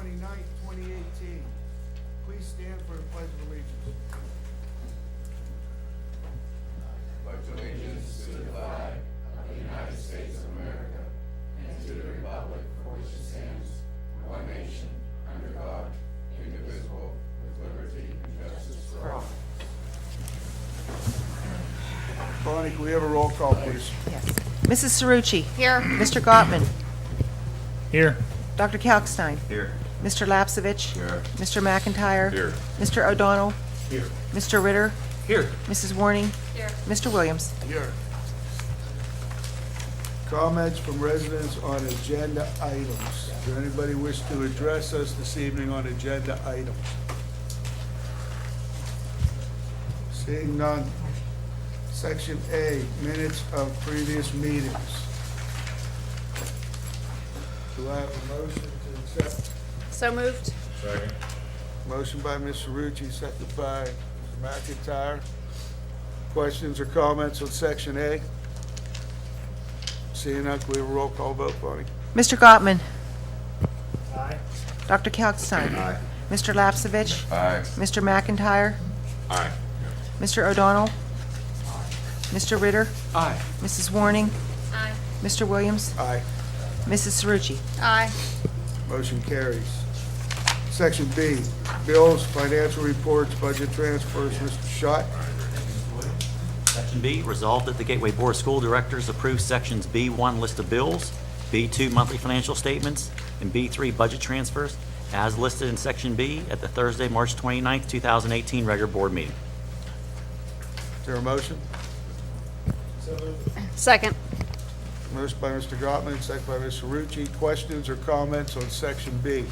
29th, 2018. Please stand for the Pledge of Allegiance. Pledge allegiance to the flag of the United States of America and to the republic for which it stands, one nation, under God, indivisible, with liberty and justice for all. Bonnie, can we have a roll call, please? Yes. Mrs. Cerrucci. Here. Mr. Gottman. Here. Dr. Kalkstein. Here. Mr. Lapsevich. Here. Mr. McIntyre. Here. Mr. O'Donnell. Here. Mr. Ritter. Here. Mrs. Warning. Here. Mr. Williams. Here. Comments from residents on agenda items. Does anybody wish to address us this evening on agenda items? Seeing none. Section A, minutes of previous meetings. Do I have a motion to accept? So moved. Second. Motion by Ms. Cerrucci, second by Mr. McIntyre. Questions or comments on Section A? Seeing none, can we have a roll call vote, Bonnie? Mr. Gottman. Aye. Dr. Kalkstein. Aye. Mr. Lapsevich. Aye. Mr. McIntyre. Aye. Mr. O'Donnell. Mr. Ritter. Aye. Mrs. Warning. Aye. Mr. Williams. Aye. Mrs. Cerrucci. Aye. Motion carries. Section B, bills, financial reports, budget transfers. Mr. Schott. Section B, resolved that the Gateway Board of School Directors approve Sections B1 list of bills, B2 monthly financial statements, and B3 budget transfers as listed in Section B at the Thursday, March 29th, 2018 regular board meeting. Is there a motion? Second. Motion by Mr. Gottman, second by Ms. Cerrucci. Questions or comments on Section B?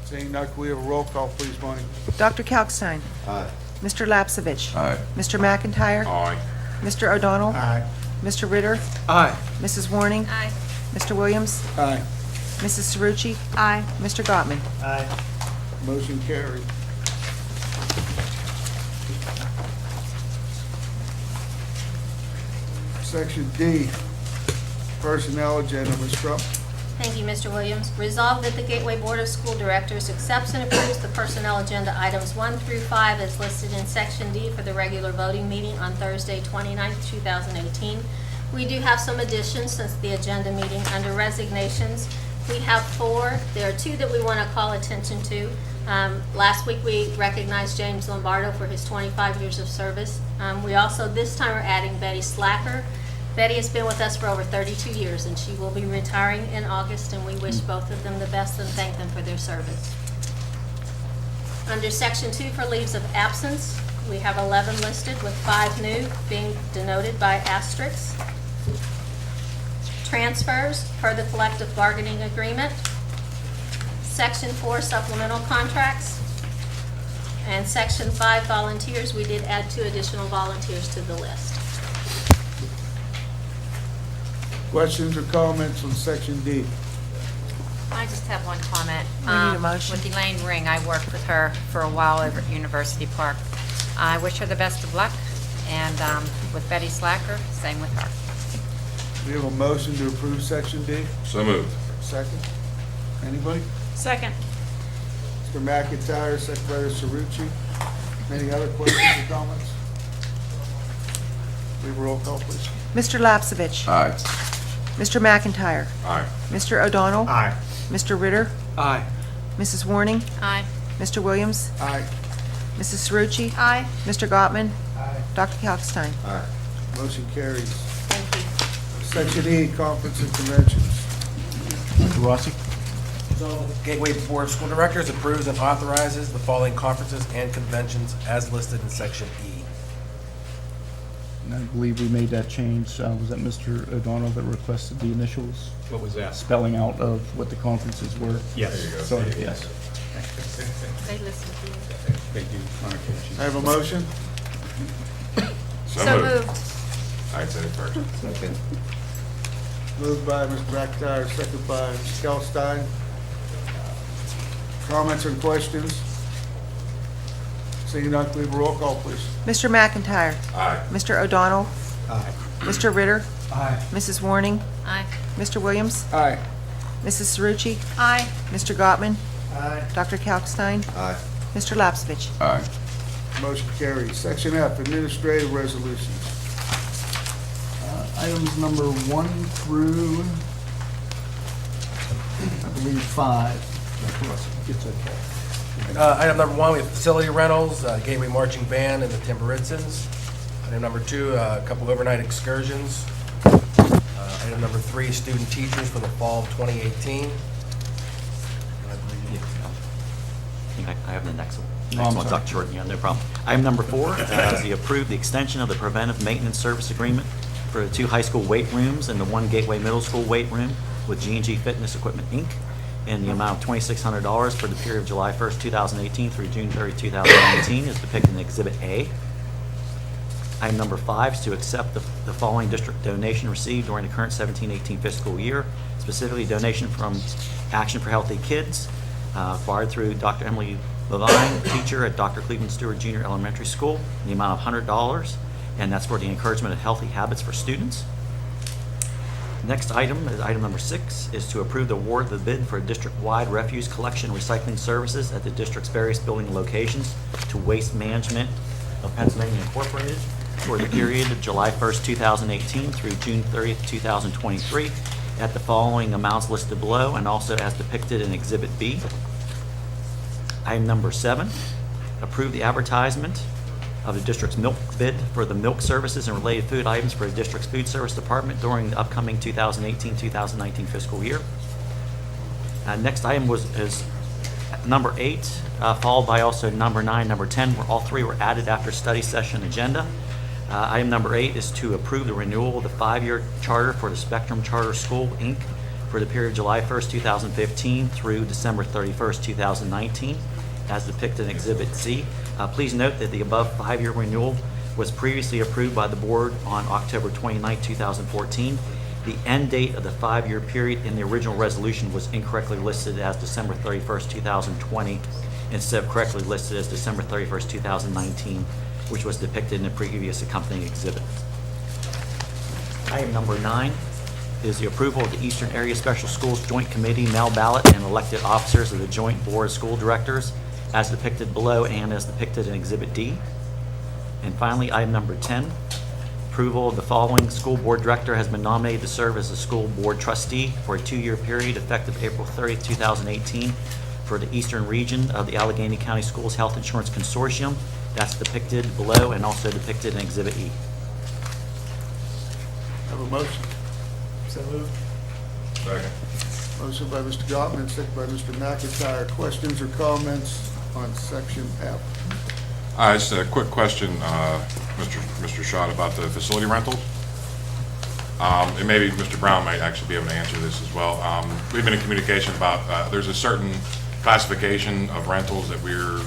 Seeing none, can we have a roll call, please, Bonnie? Dr. Kalkstein. Aye. Mr. Lapsevich. Aye. Mr. McIntyre. Aye. Mr. O'Donnell. Aye. Mr. Ritter. Aye. Mrs. Warning. Aye. Mr. Williams. Aye. Mrs. Cerrucci. Aye. Mr. Gottman. Aye. Motion carried. Section D, personnel agenda. Ms. Trump. Thank you, Mr. Williams. Resolved that the Gateway Board of School Directors accepts and approves the personnel agenda items 1 through 5 as listed in Section D for the regular voting meeting on Thursday, 29th, 2018. We do have some additions since the agenda meeting. Under resignations, we have 4. There are 2 that we want to call attention to. Last week, we recognized James Lombardo for his 25 years of service. We also, this time, are adding Betty Slacker. Betty has been with us for over 32 years, and she will be retiring in August, and we wish both of them the best and thank them for their service. Under Section 2 for leaves of absence, we have 11 listed with 5 new being denoted by asterisks. Transfers per the collective bargaining agreement. Section 4 supplemental contracts. And Section 5 volunteers, we did add 2 additional volunteers to the list. Questions or comments on Section D? I just have one comment. We need a motion. With Elaine Ring, I worked with her for a while over at University Park. I wish her the best of luck, and with Betty Slacker, same with her. We have a motion to approve Section D. So moved. Second. Anybody? Second. Mr. McIntyre, second by Ms. Cerrucci. Any other questions or comments? We have a roll call, please. Mr. Lapsevich. Aye. Mr. McIntyre. Aye. Mr. O'Donnell. Aye. Mr. Ritter. Aye. Mrs. Warning. Aye. Mr. Williams. Aye. Mrs. Cerrucci. Aye. Mr. Gottman. Aye. Dr. Kalkstein. Aye. Motion carries. Thank you. Section E, conference and conventions. Mr. Rossi? Gateway Board of School Directors approves and authorizes the following conferences and conventions as listed in Section E. And I believe we made that change. Was that Mr. O'Donnell that requested the initials? What was that? Spelling out of what the conferences were? Yes. So, yes. They listen to you. They do on occasion. I have a motion. So moved. I'd say first. Second. Moved by Mr. McIntyre, second by Ms. Kalkstein. Comments or questions? Seeing none, can we have a roll call, please? Mr. McIntyre. Aye. Mr. O'Donnell. Aye. Mr. Ritter. Aye. Mrs. Warning. Aye. Mr. Williams. Aye. Mrs. Cerucci? Aye. Mr. Gottman? Aye. Dr. Kalkstein? Aye. Mr. Lapsevich? Aye. Motion carries. Section F, administrative resolutions. Items number 1 through, I believe, 5. Dr. Russell, it's okay. Item number 1, we have facility rentals, Gateway Marching Band and the Timberitzins. Item number 2, a couple overnight excursions. Item number 3, student teachers for the fall of 2018. I have the next one. Oh, Next I'm one's sorry. Dr. Jordan, yeah, no problem. Item number 4 is the approve the extension of the preventive maintenance service agreement for the 2 high school weight rooms and the 1 Gateway Middle School weight room with G&G Fitness Equipment, Inc., in the amount of $2,600 for the period of July 1st, 2018 through June 30, 2019, is depicted in Exhibit A. Item number 5 is to accept the following district donation received during the current 17-18 fiscal year, specifically donation from Action for Healthy Kids, acquired through Dr. Emily Levine, teacher at Dr. Cleveland Stewart Junior Elementary School, in the amount of $100, and that's for the encouragement of healthy habits for students. Next item is item number 6, is to approve the award of the bid for district-wide refuse collection and recycling services at the district's various building locations to Waste Management of Pennsylvania Incorporated for the period of July 1st, 2018 through June 30th, 2023, at the following amounts listed below and also as depicted in Exhibit B. Item number 7, approve the advertisement of the district's milk bid for the milk services and related food items for the district's food service department during the upcoming 2018-2019 fiscal year. Next item is number 8, followed by also number 9, number 10, where all 3 were added after study session agenda. Item number 8 is to approve the renewal of the 5-year charter for the Spectrum Charter School, Inc., for the period July 1st, 2015 through December 31st, 2019, as depicted in Exhibit C. Please note that the above 5-year renewal was previously approved by the board on October 29, 2014. The end date of the 5-year period in the original resolution was incorrectly listed as December 31st, 2020, instead of correctly listed as December 31st, 2019, which was depicted in the previous accompanying exhibit. Item number 9 is the approval of the Eastern Area Special Schools Joint Committee mail ballot and elected officers of the Joint Board of School Directors as depicted below and as depicted in Exhibit D. And finally, item number 10, approval of the following school board director has been nominated to serve as a school board trustee for a 2-year period effective April 30, 2018 for the Eastern Region of the Allegheny County Schools Health Insurance Consortium. That's depicted below and also depicted in Exhibit E. Have a motion. So moved. Second. Motion by Mr. Gottman, second by Mr. McIntyre. Questions or comments on Section F? Just a quick question, Mr. Schott, about the facility rentals. And maybe Mr. Brown might actually be able to answer this as well. We've been in communication about, there's a certain classification of rentals that we're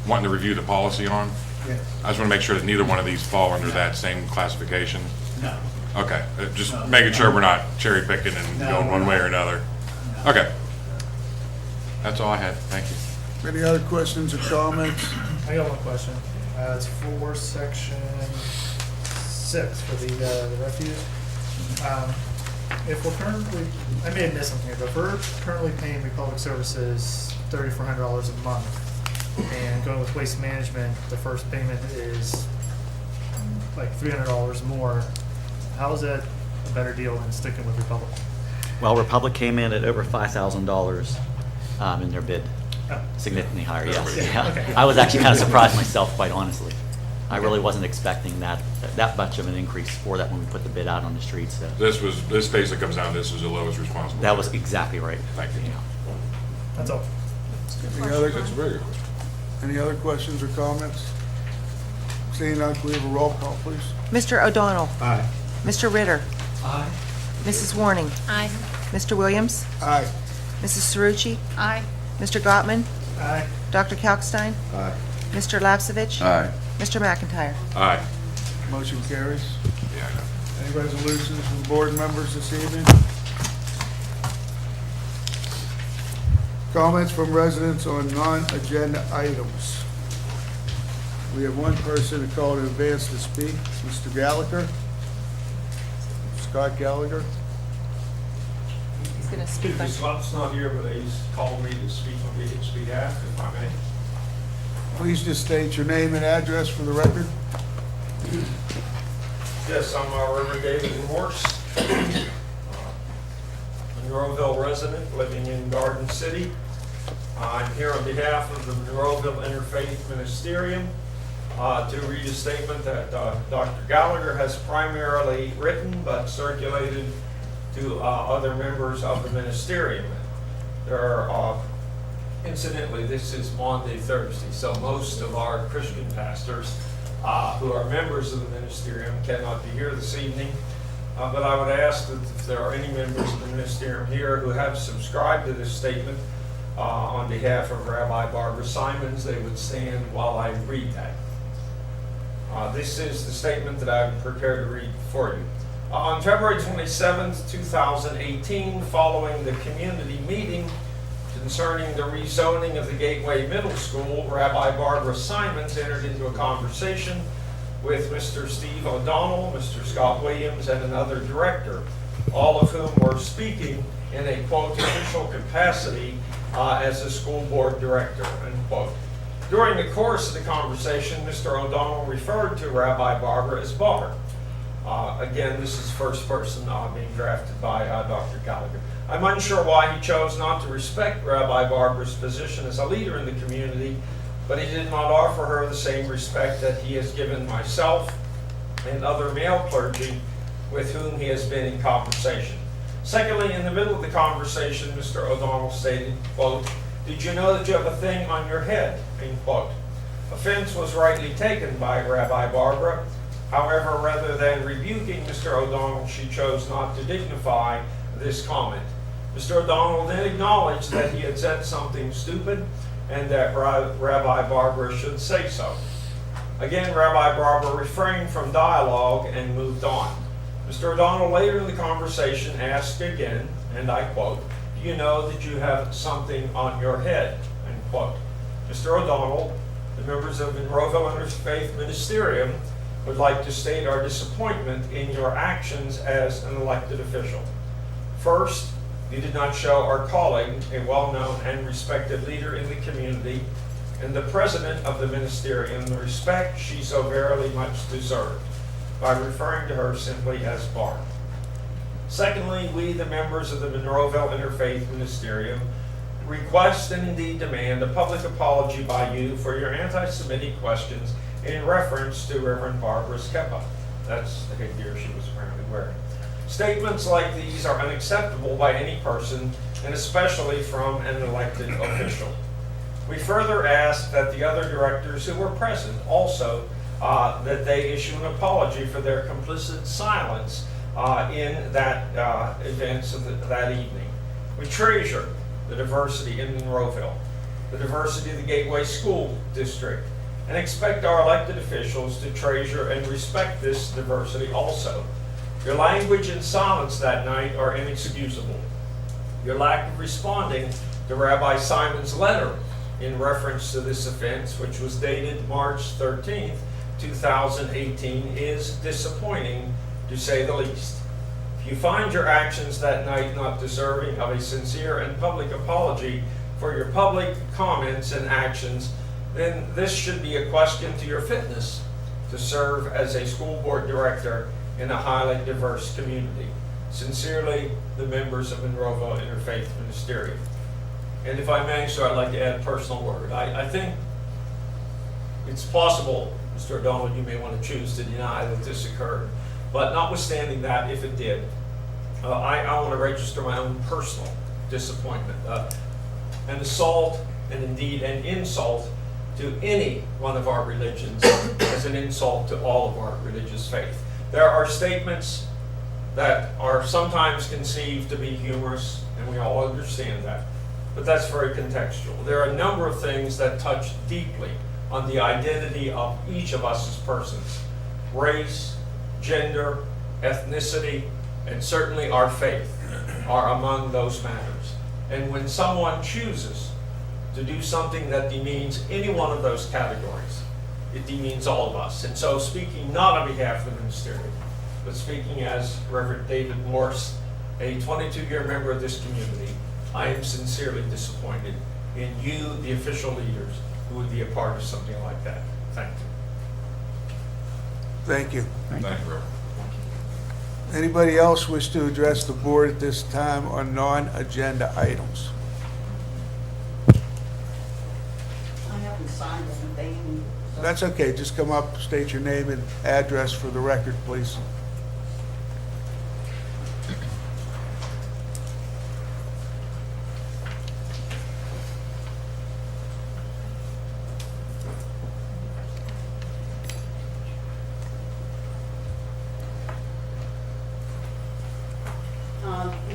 wanting to review the policy on. Yes. I just want to make sure that neither one of these fall under that same classification. No. Okay, just making sure we're not cherry picking and going one way or another. Okay. That's all I had. Thank you. Any other questions or comments? I got one question. It's for section 6 for the refuse. If we're currently, I may have missed something here, but if we're currently paying Republic Services $3,400 a month, and going with Waste Management, the first payment is like $300 more, how is that a better deal than sticking with Republic? Well, Republic came in at over $5,000 in their bid. Oh. Significantly higher, yes. Yeah, Yeah. okay. I was actually kind of surprised myself, quite honestly. I really wasn't expecting that much of an increase for that when we put the bid out on the street, so. This basically comes down, this is the lowest responsible. That was exactly right. Thank you. Yeah. That's all. That's a very good question. Any other questions or comments? Seeing none, can we have a roll call, please? Mr. O'Donnell? Aye. Mr. Ritter? Aye. Mrs. Warning? Aye. Mr. Williams? Aye. Mrs. Cerucci? Aye. Mr. Gottman? Aye. Dr. Kalkstein? Aye. Mr. Lapsevich? Aye. Mr. McIntyre? Aye. Motion carries. Yeah, I know. Any resolutions from board members this evening? Comments from residents on non-agenda items. We have one person who called in advance to speak, Mr. Gallagher. Scott Gallagher. He's going to speak on. Mr. Lump's not here, but he's called me to speak on his behalf, if I may. Please just state your name and address for the record. Yes, I'm Reverend David Morse, a Monroeville resident living in Garden City. I'm here on behalf of the Monroeville Interfaith Ministerium to read a statement that Dr. Gallagher has primarily written but circulated to other members of the ministerium. There are, incidentally, this is Maundy, Thursday, so most of our Christian pastors who are members of the ministerium cannot be here this evening. But I would ask that if there are any members of the ministerium here who have subscribed to this statement on behalf of Rabbi Barbara Simons, they would stand while I read that. This is the statement that I'm prepared to read for you. On February 27th, 2018, following the community meeting concerning the rezoning of the Gateway Middle School, Rabbi Barbara Simons entered into a conversation with Mr. Steve O'Donnell, Mr. Scott Williams, and another director, all of whom were speaking in a, quote, official capacity as a school board director, unquote. During the course of the conversation, Mr. O'Donnell referred to Rabbi Barbara as Barb. Again, this is first person being drafted by Dr. Gallagher. I'm unsure why he chose not to respect Rabbi Barbara's position as a leader in the community, but he did not offer her the same respect that he has given myself and other male clergy with whom he has been in conversation. Secondly, in the middle of the conversation, Mr. O'Donnell stated, quote, "Did you know that you have a thing on your head?" end quote. Offense was rightly taken by Rabbi Barbara. However, rather than rebuking Mr. O'Donnell, she chose not to dignify this comment. Mr. O'Donnell then acknowledged that he had said something stupid and that Rabbi Barbara should say so. Again, Rabbi Barbara refrained from dialogue and moved on. Mr. O'Donnell later in the conversation asked again, and I quote, "Do you know that you have something on your head?" end quote. Mr. O'Donnell, the members of Monroeville Interfaith Ministerium would like to state our disappointment in your actions as an elected official. First, you did not show our colleague, a well-known and respected leader in the community, and the president of the ministerium, the respect she so very much deserved, by referring to her simply as Barb. Secondly, we, the members of the Monroeville Interfaith Ministerium, request and indeed demand a public apology by you for your anti-Semitic questions in reference to Reverend Barbara's kippah. That's the headgear she was apparently wearing. Statements like these are unacceptable by any person, and especially from an elected official. We further ask that the other directors who were present also, that they issue an apology for their complicit silence in that events of that evening. We treasure the diversity in Monroeville, the diversity of the Gateway School District, and expect our elected officials to treasure and respect this diversity also. Your language and silence that night are inexcusable. Your lack of responding to Rabbi Simon's letter in reference to this offense, which was dated March 13th, 2018, is disappointing, to say the least. If you find your actions that night not deserving of a sincere and public apology for your public comments and actions, then this should be a question to your fitness to serve as a school board director in a highly diverse community. Sincerely, the members of Monroeville Interfaith Ministerium. And if I may, sir, I'd like to add a personal word. I think it's possible, Mr. O'Donnell, you may want to choose to deny that this occurred. But notwithstanding that, if it did, I want to register my own personal disappointment. An assault, and indeed an insult, to any one of our religions is an insult to all of our religious faith. There are statements that are sometimes conceived to be humorous, and we all understand that, but that's very contextual. There are a number of things that touch deeply on the identity of each of us as persons. Race, gender, ethnicity, and certainly our faith are among those matters. And when someone chooses to do something that demeans any one of those categories, it demeans all of us. And so, speaking not on behalf of the ministerium, but speaking as Reverend David Morse, a 22-year member of this community, I am sincerely disappointed in you, the official leaders, who would be a part of something like that. Thank you. Thank you. Thank you, Reverend. Anybody else wish to address the board at this time on non-agenda items? I haven't signed anything. So That's okay, just come up, state your name and address for the record, please.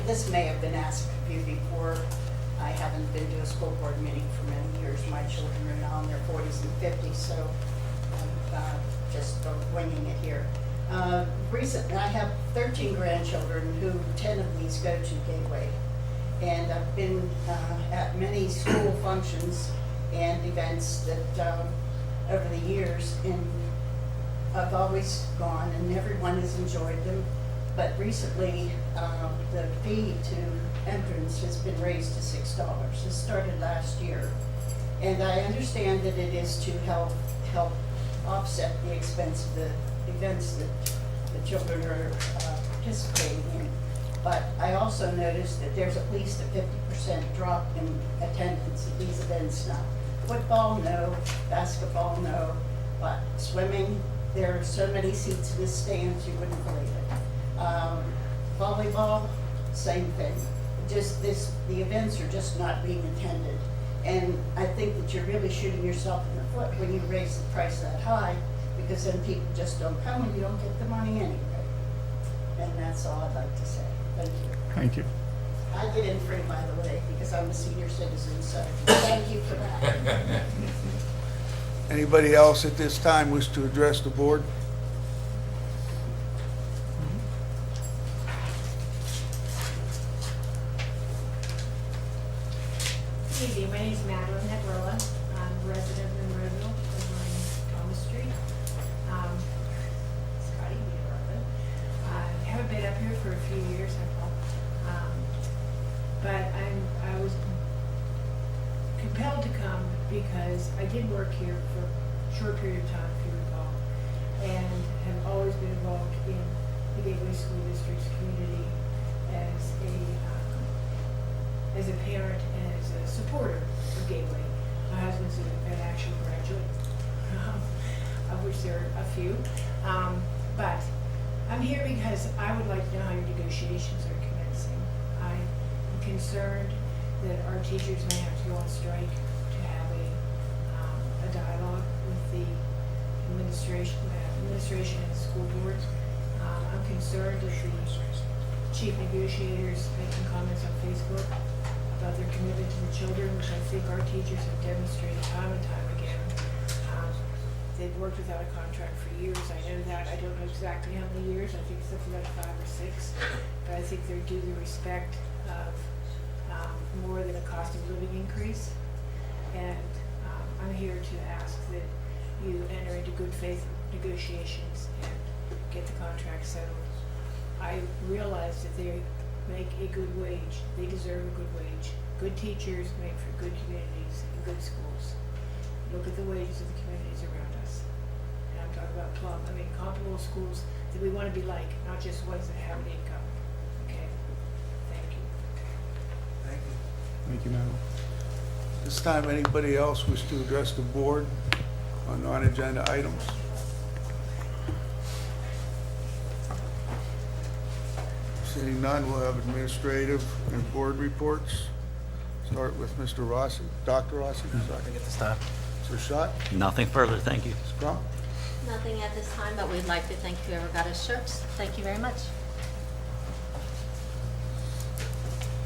This may have been asked of you before. I haven't been to a school board meeting for many years. My children are now in their 40s and 50s, so I'm just winging it here. Recently, I have 13 grandchildren who 10 of these go to Gateway. And I've been at many school functions and events that over the years, and I've always gone and everyone has enjoyed them. But recently, the fee to entrance has been raised to $6. It started last year. And I understand that it is to help offset the expense of the events that the children are participating in. But I also noticed that there's at least a 50% drop in attendance at these events now. Football, no. Basketball, no. But swimming, there are so many seats in the stands, you wouldn't believe it. Volleyball, same thing. Just the events are just not being attended. And I think that you're really shooting yourself in the foot when you raise the price that high, because then people just don't come and you don't get the money anyway. And that's all I'd like to say. Thank you. Thank you. I get in free, by the way, because I'm a senior citizen, so thank you for that. Anybody else at this time wish to address the board? Good evening, my name is Madeline Hedrola. I'm a resident of Monroeville, over on Thomas Street. Scotty, I haven't been up here for a few years, I thought. But I was compelled to come because I did work here for a short period of time, if you recall, and have always been involved in the Gateway School District's community as a parent and as a supporter of Gateway. My husband's an actual graduate, of which there are a few. But I'm here because I would like to know how your negotiations are commencing. I'm concerned that our teachers may have to go on strike to have a dialogue with the administration and the school board. I'm concerned that the chief negotiators making comments on Facebook about their commitment to the children, which I think our teachers have demonstrated time and time again. They've worked without a contract for years. I know that. I don't know exactly how many years. I think it's something like 5 or 6. But I think they're due the respect of more than a cost of living increase. And I'm here to ask that you enter into good faith negotiations and get the contract settled. I realize that they make a good wage. They deserve a good wage. Good teachers make for good communities and good schools. Look at the wages of the communities around us. And I'm talking about comparable schools that we want to be like, not just ones that have an income. Okay? Thank you. Thank you. Thank you, Madam. This time, anybody else wish to address the board on non-agenda items? Seeing none, we'll have administrative and board reports. Start with Mr. Rossi, Dr. Rossi, sorry. At this time. Mr. Schott, Nothing further, thank you. Ms. Crum, Nothing at this time, but we'd like to thank whoever got us shirts. Thank you very much.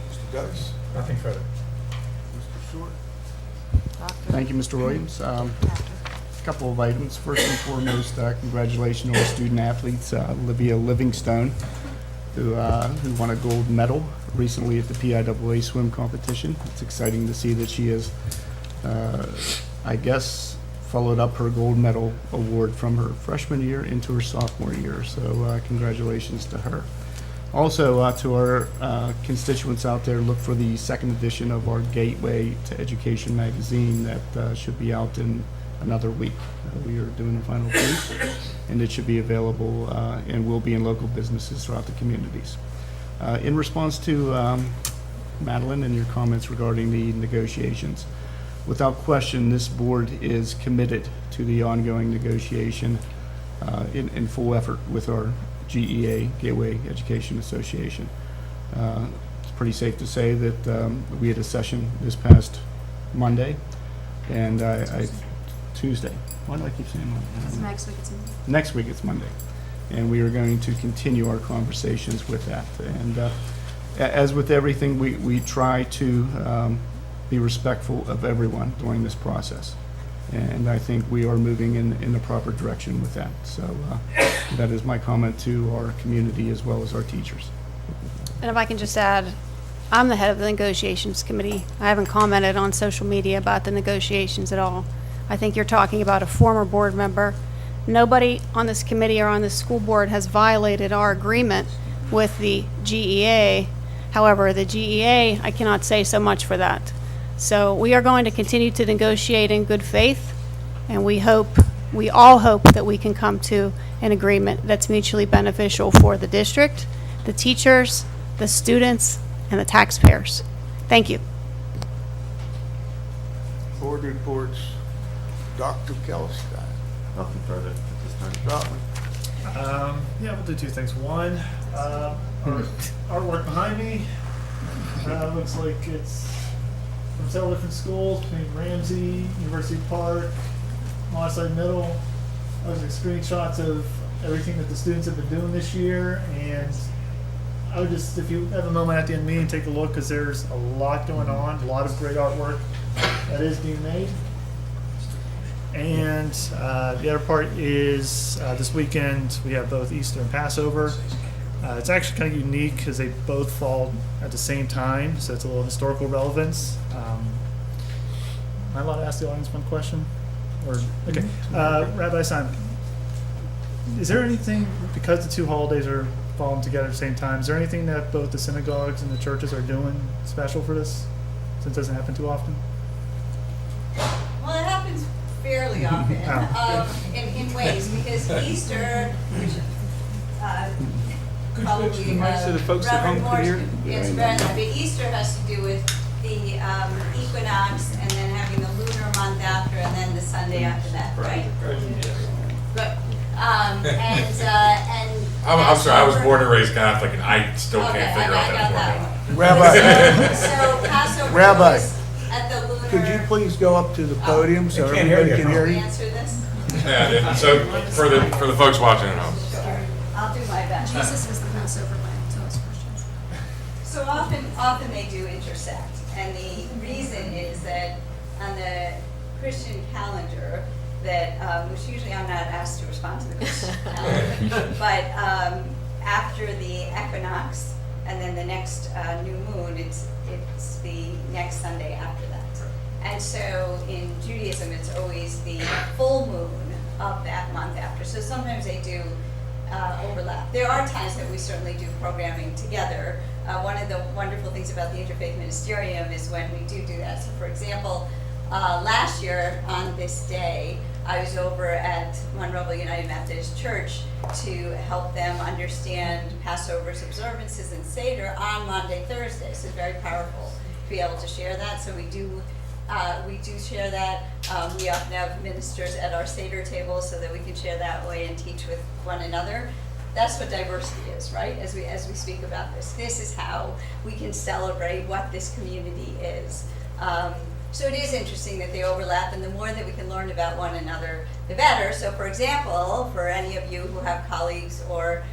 Mr. Dukes, Nothing further. Mr. Short. Thank you, Mr. Williams. Couple of items. First and foremost, congratulations to our student athletes, Olivia Livingstone, who won a gold medal recently at the PIAA swim competition. It's exciting to see that she has, I guess, followed up her gold medal award from her freshman year into her sophomore year. So congratulations to her. Also, to our constituents out there, look for the second edition of our Gateway to Education magazine that should be out in another week. We are doing the final proof, and it should be available and will be in local businesses throughout the communities. In response to Madeline and your comments regarding the negotiations, without question, this board is committed to the ongoing negotiation in full effort with our GEA, Gateway Education Association. It's pretty safe to say that we had a session this past Monday, and Tuesday. Why do I keep saying Monday? Next week it's Monday. Next week it's Monday, and we are going to continue our conversations with that. And as with everything, we try to be respectful of everyone during this process. And I think we are moving in the proper direction with that. So that is my comment to our community as well as our teachers. And if I can just add, I'm the head of the negotiations committee. I haven't commented on social media about the negotiations at all. I think you're talking about a former board member. Nobody on this committee or on this school board has violated our agreement with the GEA. However, the GEA, I cannot say so much for that. So we are going to continue to negotiate in good faith, and we all hope that we can come to an agreement that's mutually beneficial for the district, the teachers, the students, and the taxpayers. Thank you. Board reports, Dr. Kelstein. Nothing further at this time. Rotman. Yeah, we'll do two things. One, our artwork behind me looks like it's from several different schools, between Ramsey, University Park, Montessori Middle. Those are screenshots of everything that the students have been doing this year, and I would just, if you have a moment at the end of the meeting, take a look, because there's a lot going on, a lot of great artwork that is being made. And the other part is this weekend we have both Easter and Passover. It's actually kind of unique because they both fall at the same time, so it's a little historical relevance. Am I allowed to ask the audience one question? Or okay, Rabbi Simon, is there anything, because the two holidays are falling together at the same time, is there anything that both the synagogues and the churches are doing special for this, since it doesn't happen too often? Well, it happens fairly often, in ways, because Easter, which probably Reverend Morris can answer better, but Easter has to do with the equinox, and then having the lunar month after, and then the Sunday after that, right? But I'm sorry, I was born and raised Catholic, and I still can't figure out that formula. Rabbi, So Passover Rabbi, was at the lunar. could you please go up to the podium so They can't hear everybody you. can hear you? Answer this? Yeah, so for the folks watching at home. I'll do my best. Jesus is the Passover lamb to us Christians. So often they do intersect, and the reason is that on the Christian calendar, that which usually I'm not asked to respond to the Christian calendar, but after the equinox and then the next new moon, it's the next Sunday after that. And so in Judaism, it's always the full moon of that month after. So sometimes they do overlap. There are times that we certainly do programming together. One of the wonderful things about the Interfaith Ministerium is when we do that. So for example, last year on this day, I was over at Monroeville United Methodist Church to help them understand Passover's observances and Seder on Monday, Thursday. So it's very powerful to be able to share that. So we do share that. We often have ministers at our Seder table so that we can share that way and teach with one another. That's what diversity is, right? As we speak about this. This is how we can celebrate what this community is. So it is interesting that they overlap, and the more that we can learn about one another, the better. So for example, for any of you who have colleagues or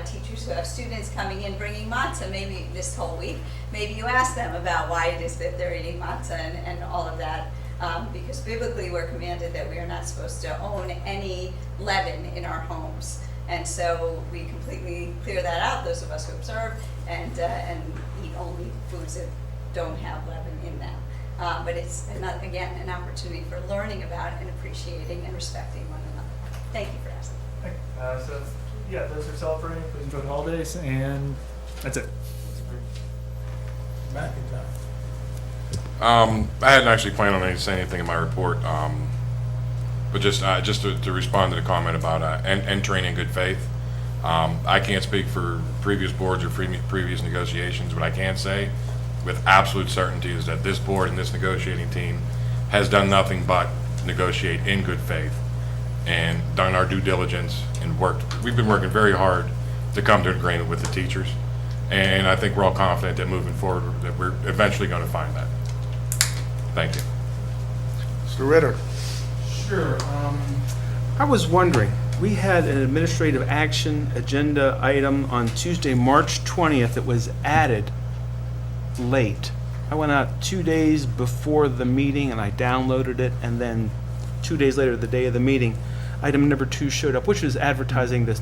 teachers who have students coming in bringing matzah, maybe this whole week, maybe you ask them about why it is that they're eating matzah and all of that. Because biblically we're commanded that we are not supposed to own any leaven in our homes. And so we completely clear that out, those of us who observe, and eat only foods that don't have leaven in them. But it's, again, an opportunity for learning about and appreciating and respecting one another. Thank you for asking. So, yeah, those are celebrating. Please enjoy the holidays. And That's it. McIntyre. I hadn't actually planned on saying anything in my report, but just to respond to the comment about entering in good faith. I can't speak for previous boards or previous negotiations. What I can say with absolute certainty is that this board and this negotiating team has done nothing but negotiate in good faith and done our due diligence and worked. We've been working very hard to come to an agreement with the teachers, and I think we're all confident that moving forward that we're eventually going to find that. Thank you. Mr. Ritter. Sure. I was wondering, we had an administrative action agenda item on Tuesday, March 20th that was added late. I went out 2 days before the meeting and I downloaded it, and then 2 days later, the day of the meeting, item number 2 showed up, which was advertising this,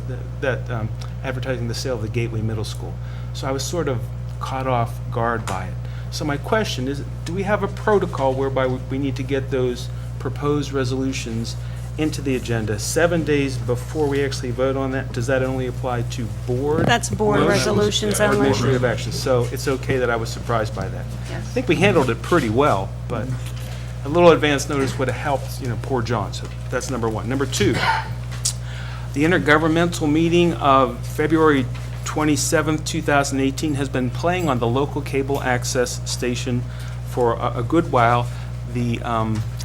advertising the sale of the Gateway Middle School. So I was sort of caught off guard by it. So my question is, do we have a protocol whereby we need to get those proposed resolutions into the agenda 7 days before we actually vote on that? Does that only apply to board? That's board motions resolutions or only. administrative actions? So it's okay that I was surprised by that. I think we handled it pretty well, but a little advance notice would have helped, poor John. So that's number 1. Number 2, the intergovernmental meeting of February 27th, 2018 has been playing on the local cable access station for a good while. The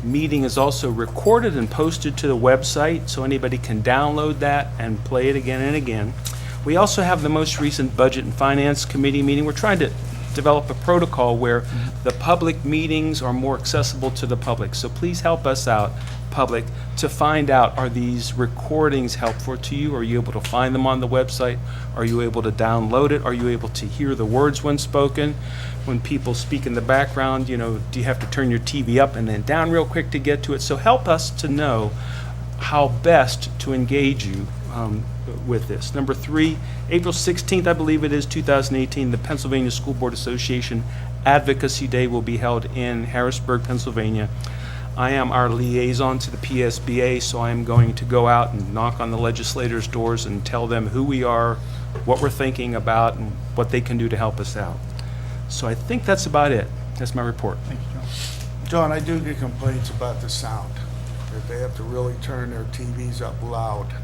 meeting is also recorded and posted to the website, so anybody can download that and play it again and again. We also have the most recent Budget and Finance Committee meeting. We're trying to develop a protocol where the public meetings are more accessible to the public. So please help us out, public, to find out, are these recordings helpful to you? Are you able to find them on the website? Are you able to download it? Are you able to hear the words when spoken? When people speak in the background, do you have to turn your TV up and then down real quick to get to it? So help us to know how best to engage you with this. Number 3, April 16th, I believe it is, 2018, the Pennsylvania School Board Association Advocacy Day will be held in Harrisburg, Pennsylvania. I am our liaison to the PSBA, so I am going to go out and knock on the legislators' doors and tell them who we are, what we're thinking about, and what they can do to help us out. So I think that's about it. That's my report. Thank you, John. John, I do get complaints about the sound, that they have to really turn their TVs up loud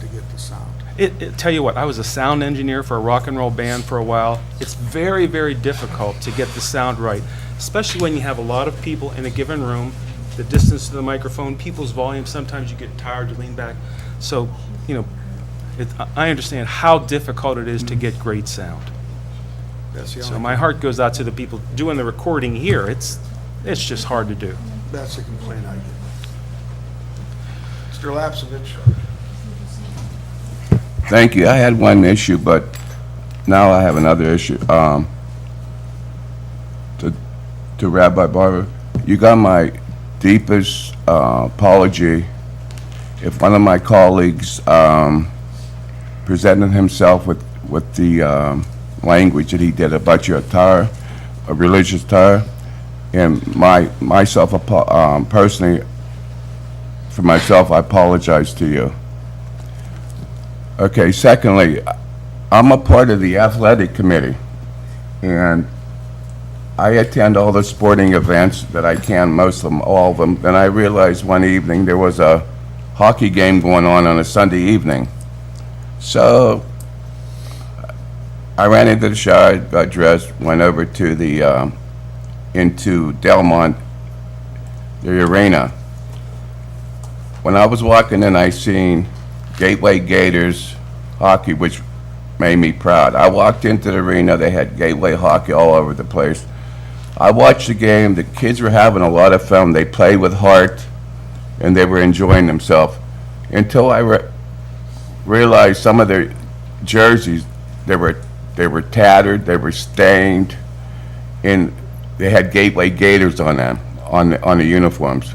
to get the sound. Tell you what, I was a sound engineer for a rock and roll band for a while. It's very, very difficult to get the sound right, especially when you have a lot of people in a given room, the distance to the microphone, people's volume. Sometimes you get tired, you lean back. So, I understand how difficult it is to get great sound. That's the So only, my heart goes out to the people doing the recording here. It's just hard to do. that's the complaint I get. Mr. Lapsevich. Thank you. I had one issue, but now I have another issue. To Rabbi Barber, you got my deepest apology if one of my colleagues presented himself with the language that he did about your attire, a religious attire, and myself personally, for myself, I apologize to you. Okay, secondly, I'm a part of the athletic committee, and I attend all the sporting events that I can, most of them, all of them. Then I realized one evening there was a hockey game going on a Sunday evening. So I ran into the shower, got dressed, went over to the, into Delmont, the arena. When I was walking in, I seen Gateway Gators hockey, which made me proud. I walked into the arena, they had Gateway hockey all over the place. I watched the game, the kids were having a lot of fun, they played with heart, and they were enjoying themselves. Until I realized some of their jerseys, they were tattered, they were stained, and they had Gateway Gators on them, on the uniforms.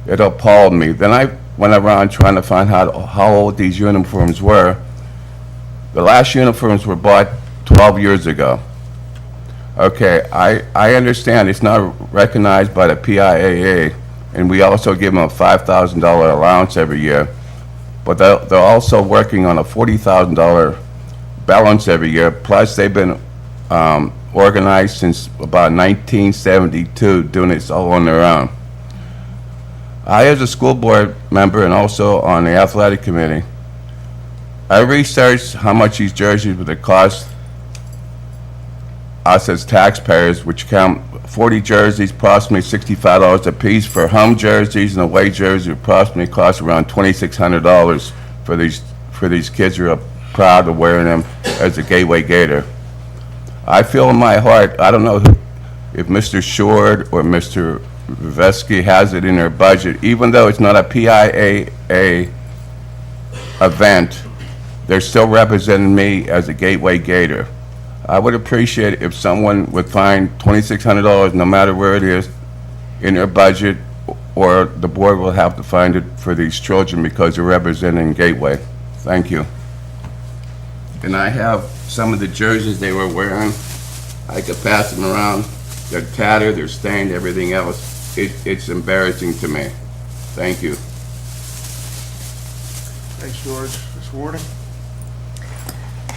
It appalled me. Then I went around trying to find out how old these uniforms were. The last uniforms were bought 12 years ago. Okay, I understand it's not recognized by the PIAA, and we also give them a $5,000 allowance every year, but they're also working on a $40,000 balance every year. Plus, they've been organized since about 1972, doing this all on their own. I, as a school board member and also on the athletic committee, I researched how much these jerseys would cost us as taxpayers, which count 40 jerseys, approximately $65 a piece. For home jerseys and away jerseys, it approximately costs around $2,600 for these kids who are proud of wearing them as a Gateway Gator. I feel in my heart, I don't know if Mr. Short or Mr. Vesky has it in their budget, even though it's not a PIAA event, they're still representing me as a Gateway Gator. I would appreciate it if someone would find $2,600, no matter where it is, in their budget, or the board will have to find it for these children because they're representing Gateway. Thank you. And I have some of the jerseys they were wearing. I could pass them around. They're tattered, they're stained, everything else. It's embarrassing to me. Thank you. Thanks, George. Ms. Warning?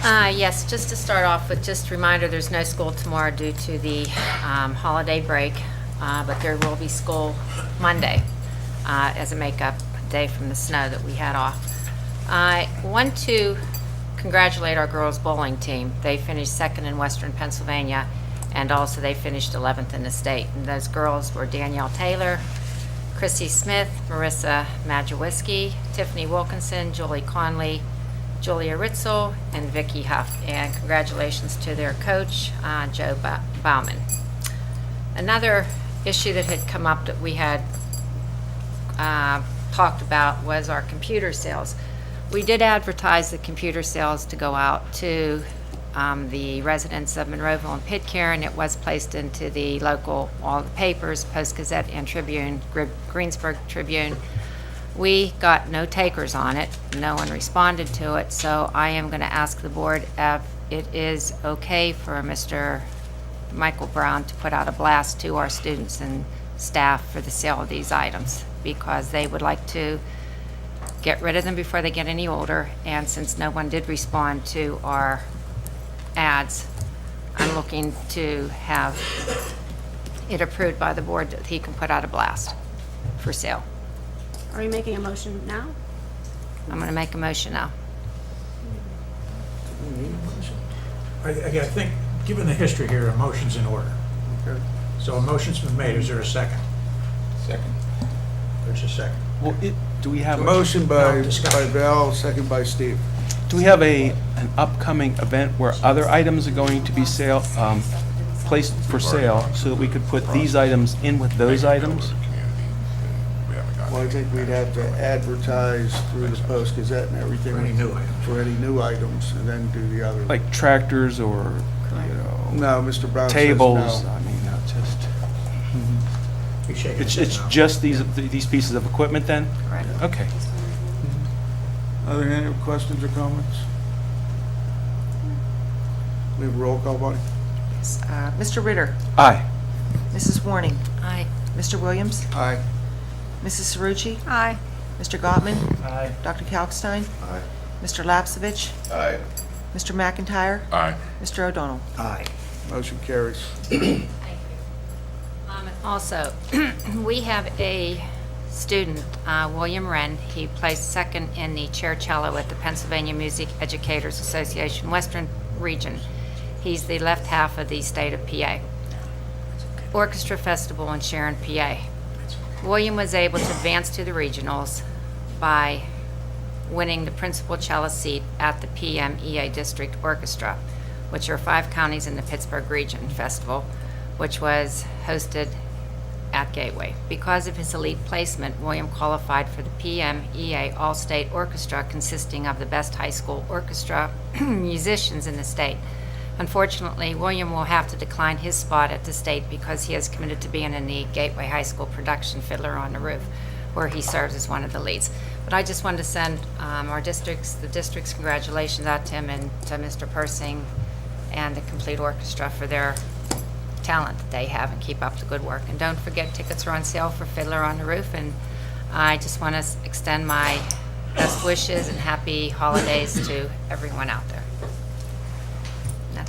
Yes, just to start off with, just a reminder, there's no school tomorrow due to the holiday break, but there will be school Monday as a makeup day from the snow that we had off. I want to congratulate our girls bowling team. They finished second in Western Pennsylvania, and also they finished 11th in the state. And those girls were Danielle Taylor, Chrissy Smith, Marissa Majewiski, Tiffany Wilkinson, Julie Conley, Julia Ritzel, and Vicki Huff. And congratulations to their coach, Joe Bauman. Another issue that had come up that we had talked about was our computer sales. We did advertise the computer sales to go out to the residents of Monroeville and Pitcairn, and it was placed into the local, all the papers, Post-Gazette and Tribune, Greensburg Tribune. We got no takers on it. No one responded to it, so I am going to ask the board if it is okay for Mr. Michael Brown to put out a blast to our students and staff for the sale of these items, because they would like to get rid of them before they get any older, and since no one did respond to our ads, I'm looking to have it approved by the board that he can put out a blast for sale. Are we making a motion now? I'm going to make a motion now. I think, given the history here, a motion's in order. Okay. So a motion's been made. Is there a second? Second. There's a second. Well, do we have, Motion by No, discussion. Val, second by Steve. do we have an upcoming event where other items are going to be placed for sale so that we could put these items in with those items? Well, I think we'd have to advertise through the Post-Gazette and everything. For any new items. For any new items, and then do the other. Like tractors or, you know, No, Mr. Brown says tables? no. I mean, not just, He's shaking his it's head no. just these pieces of equipment then? Right. Okay. Are there any questions or comments? We have a roll call, Bonnie? Mr. Ritter, Aye. Mrs. Warning, Aye. Mr. Williams, Aye. Mrs. Cerrucci, Aye. Mr. Gottman, Aye. Dr. Kalkstein, Aye. Mr. Lapsevich, Aye. Mr. McIntyre, Aye. Mr. O'Donnell. Aye. Motion carries. Also, we have a student, William Wren. He placed second in the chair cello at the Pennsylvania Music Educators Association Western Region. He's the left half of the state of PA. Orchestra Festival in Sharon, PA. William was able to advance to the regionals by winning the principal cello seat at the PMEA District Orchestra, which are 5 counties in the Pittsburgh Region Festival, which was hosted at Gateway. Because of his elite placement, William qualified for the PMEA All-State Orchestra, consisting of the best high school orchestra musicians in the state. Unfortunately, William will have to decline his spot at the state because he has committed to being in the Gateway High School production Fiddler on the Roof, where he serves as one of the leads. But I just wanted to send the district's congratulations out to him and to Mr. Persing and the complete orchestra for their talent that they have, and keep up the good work. And don't forget, tickets are on sale for Fiddler on the Roof, and I just want to extend my best wishes and happy holidays to everyone out there.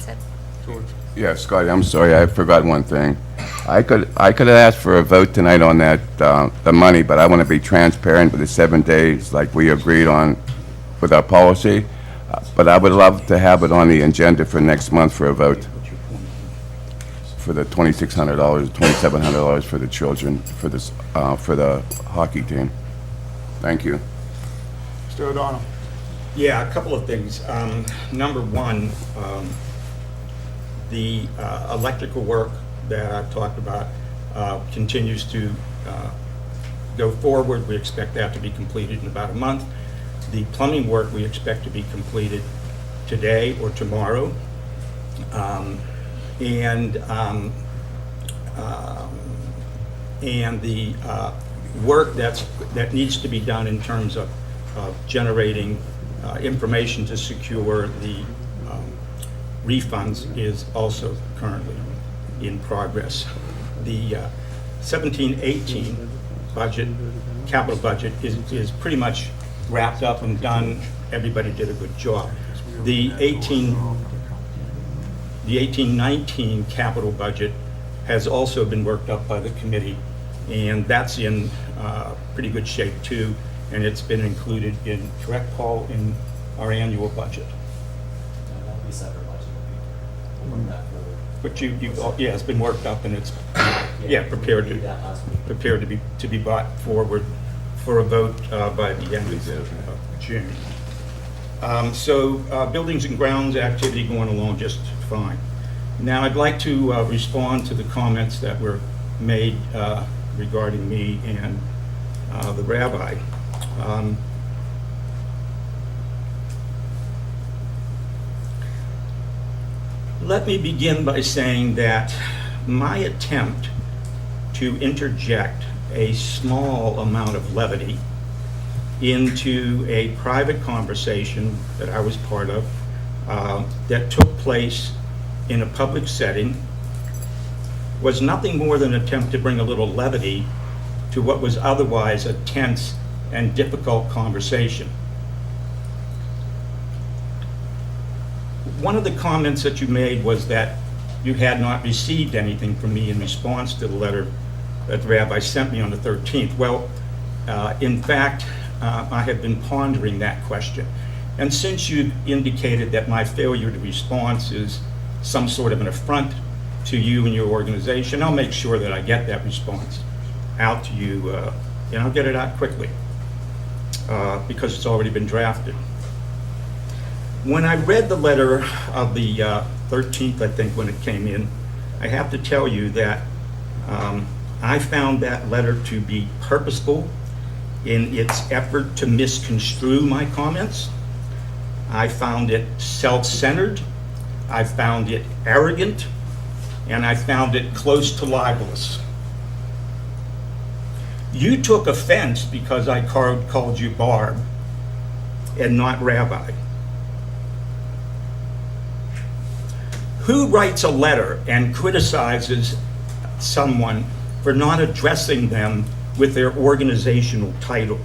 said. Yeah, Scotty, I'm sorry, I forgot one thing. I could have asked for a vote tonight on that, the money, but I want to be transparent with the 7 days like we agreed on with our policy. But I would love to have it on the agenda for next month for a vote for the $2,600, $2,700 for the children, for this, for the hockey team. Thank you. Mr. O'Donnell. Yeah, a couple of things. Number one, the electrical work that I've talked about continues to go forward. We expect that to be completed in about a month. The plumbing work we expect to be completed today or tomorrow. And the work that needs to be done in terms of generating information to secure the refunds is also currently in progress. The 17-18 budget, capital budget, is pretty much wrapped up and done. Everybody did a good job. The 18-19 capital budget has also been worked up by the committee, and that's in pretty good shape too, and it's been included in, correct, Paul, in our annual budget. That'll be a separate budget. We'll bring that forward. But yeah, it's been worked up and it's, prepared to be brought forward for a vote by the end of June. So buildings and grounds activity going along just fine. Now I'd like to respond to the comments that were made regarding me and the rabbi. Let me begin by saying that my attempt to interject a small amount of levity into a private conversation that I was part of that took place in a public setting was nothing more than an attempt to bring a little levity to what was otherwise a tense and difficult conversation. One of the comments that you made was that you had not received anything from me in response to the letter that the rabbi sent me on the 13th. Well, in fact, I have been pondering that question. And since you indicated that my failure to respond is some sort of an affront to you and your organization, I'll make sure that I get that response out to you, and I'll get it out quickly, because it's already been drafted. When I read the letter of the 13th, I think, when it came in, I have to tell you that I found that letter to be purposeful in its effort to misconstrue my comments. I found it self-centered, I found it arrogant, and I found it close to libelous. You took offense because I called you Barb and not Rabbi. Who writes a letter and criticizes someone for not addressing them with their organizational title?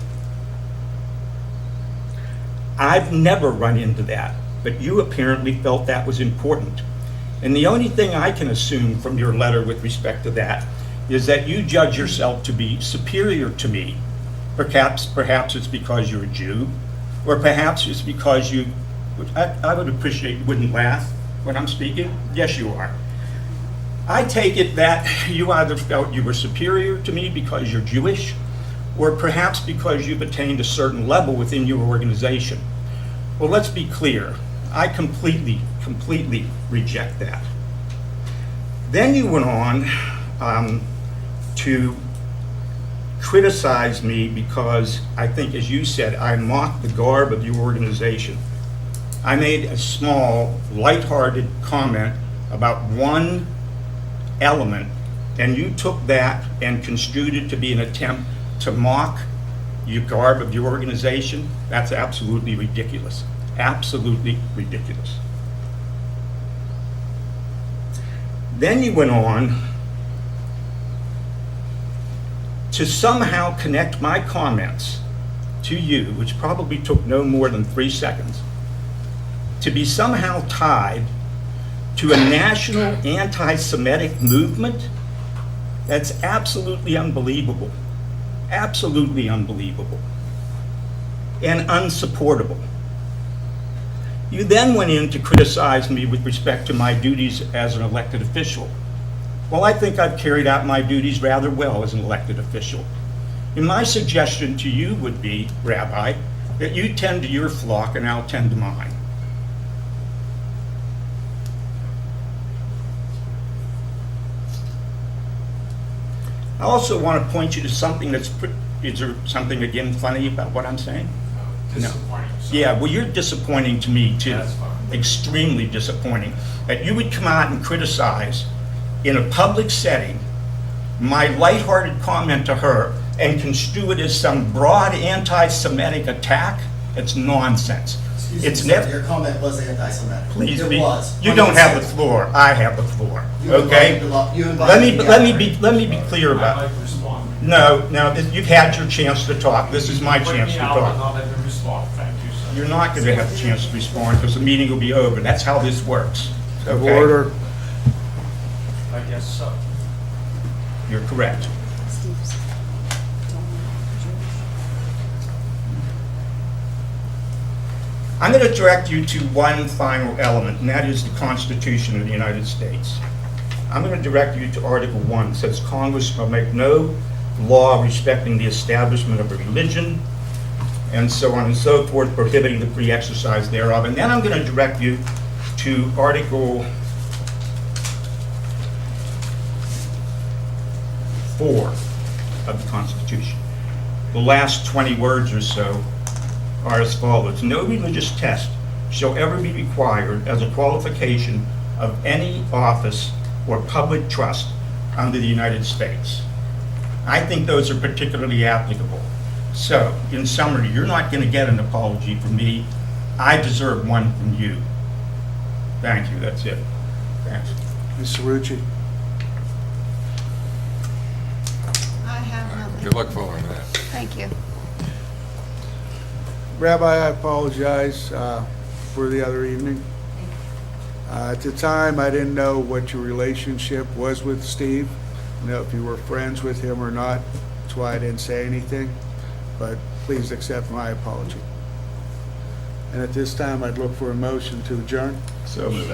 I've never run into that, but you apparently felt that was important. And the only thing I can assume from your letter with respect to that is that you judge yourself to be superior to me. Perhaps it's because you're a Jew, or perhaps it's because you, I would appreciate you wouldn't laugh when I'm speaking. Yes, you are. I take it that you either felt you were superior to me because you're Jewish, or perhaps because you've attained a certain level within your organization. Well, let's be clear. I completely reject that. Then you went on to criticize me because I think, as you said, I mocked the garb of your organization. I made a small, lighthearted comment about one element, and you took that and construed it to be an attempt to mock the garb of your organization. That's absolutely ridiculous. Absolutely ridiculous. Then you went on to somehow connect my comments to you, which probably took no more than 3 seconds, to be somehow tied to a national anti-Semitic movement? That's absolutely unbelievable. Absolutely unbelievable. And unsupportable. You then went in to criticize me with respect to my duties as an elected official. Well, I think I've carried out my duties rather well as an elected official. And my suggestion to you would be, Rabbi, that you tend to your flock and I'll tend to mine. I also want to point you to something is there something again funny about what I'm saying? Disappointing. Yeah, well, you're disappointing to me too. That's fine. Extremely disappointing. That you would come out and criticize in a public setting my lighthearted comment to her and construe it as some broad anti-Semitic attack. It's nonsense. It's never. Your comment was anti-Semitic. Please It be. was. You don't have the floor. I have the floor. You Okay. invited Let me be clear I'd about like it. to respond. No, you've had your chance to talk. This is my Put chance me to out and talk. I'll let them respond. Thank you, sir. You're not going to have a chance to respond because the meeting will be over. That's how this works. Okay? Order. I guess so. You're correct. I'm going to direct you to one final element, and that is the Constitution of the United States. I'm going to direct you to Article 1. It says, Congress shall make no law respecting the establishment of a religion, and so on and so forth, prohibiting the free exercise thereof. And then I'm going to direct you to Article 4 of the Constitution. The last 20 words or so are as follows. No religious test shall ever be required as a qualification of any office or public trust under the United States. I think those are particularly applicable. So, in summary, you're not going to get an apology from me. I deserve one from you. Thank you, that's it. Thanks. Ms. Cerrucci. I have nothing. Good luck following that. Thank you. Rabbi, I apologize for the other evening. At the time, I didn't know what your relationship was with Steve, if you were friends with him or not. That's why I didn't say anything, but please accept my apology. And at this time, I'd look for a motion to adjourn. So moved.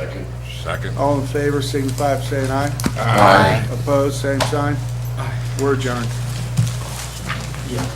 Second. All in favor, signify by saying aye. Aye. Opposed, same sign. We're adjourned. Yeah.